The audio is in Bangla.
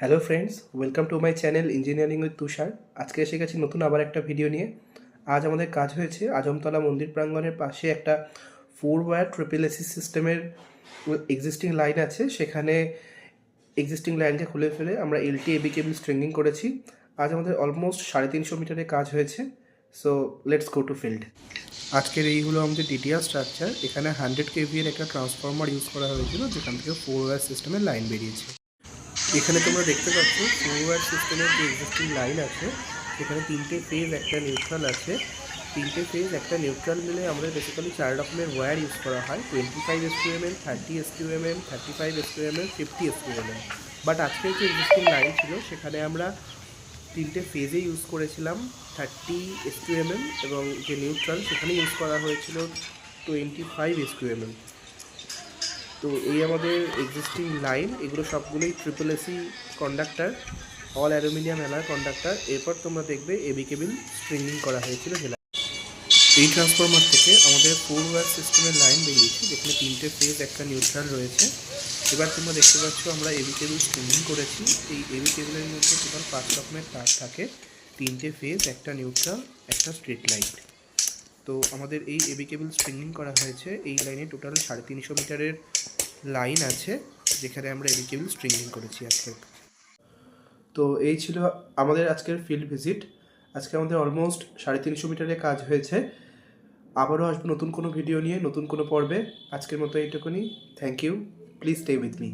Hello friends, welcome to my channel engineering with Tushar. আজকে এসে গেছি নতুন আবার একটা ভিডিও নিয়ে। আজ আমাদের কাজ হয়েছে আজমতলা মন্দির প্রাঙ্গণের পাশে একটা 4 ওয়্যার ট্রিপল এসি সিস্টেমের এক্সিস্টিং লাইন আছে, সেখানে এক্সিস্টিং লাইনকে খুলে ফেলে আমরা এলটি এবি কেবল স্ট্রিংিং করেছি। আজ আমাদের অলমোস্ট 350 মিটারের কাজ হয়েছে। So let's go to field. আজকের এই হলো আমাদের ডিটিএল স্ট্রাকচার। এখানে 100 কেভি এর একটা ট্রান্সফর্মার ইউজ করা হয়েছিল, যেখান থেকে 4 ওয়্যার সিস্টেমের লাইন বেরিয়েছে। এখানে তোমরা দেখতে পাচ্ছ 4 ওয়্যার সিস্টেমের যে এক্সিস্টিং লাইন আছে, সেখানে 3টে ফেজ একটা নিউট্রাল আছে। 3টে ফেজ একটা নিউট্রাল মিলে আমাদের বেসিক্যালি 4 রকমের ওয়্যার ইউজ করা হয়: 25 SQMM, 30 SQMM, 35 SQMM, 50 SQMM। But আজকের যে এক্সিস্টিং লাইন ছিল সেখানে আমরা 3টে ফেজে ইউজ করেছিলাম 30 SQMM, এবং যে নিউট্রাল সেখানে ইউজ করা হয়েছিল 25 SQMM। তো এই আমাদের এক্সিস্টিং লাইন, এগুলো সবগুলোই triple AC conductor, all aluminium alloy conductor. এরপর তোমরা দেখবে এবি কেবল স্ট্রিংিং করা হয়েছিল। এই ট্রান্সফরমার থেকে আমাদের 4 ওয়্যার সিস্টেমের লাইন বেরিয়েছে, যেখানে 3টে ফেজ একটা নিউট্রাল রয়েছে। এবার তোমরা দেখতে পাচ্ছ আমরা এবি কেবল স্ট্রিংিং করেছি। এই এবি কেবলের মধ্যে টোটাল 5 রকমের তার থাকে: 3টে ফেজ, একটা নিউট্রাল, একটা স্ট্রিট লাইট। তো আমাদের এই এবি কেবল স্ট্রিংিং করা হয়েছে। এই লাইনে টোটাল 350 মিটারের লাইন আছে, যেখানে আমরা এবি কেবল স্ট্রিংিং করেছি আজকে। তো এই ছিল আমাদের আজকের ফিল্ড ভিজিট। আজকে আমাদের অলমোস্ট 350 মিটারের কাজ হয়েছে। আবারও আসবো নতুন কোনো ভিডিও নিয়ে, নতুন কোনো পর্বে। আজকের মতো এইটুকুনি। Thank you, please stay with me.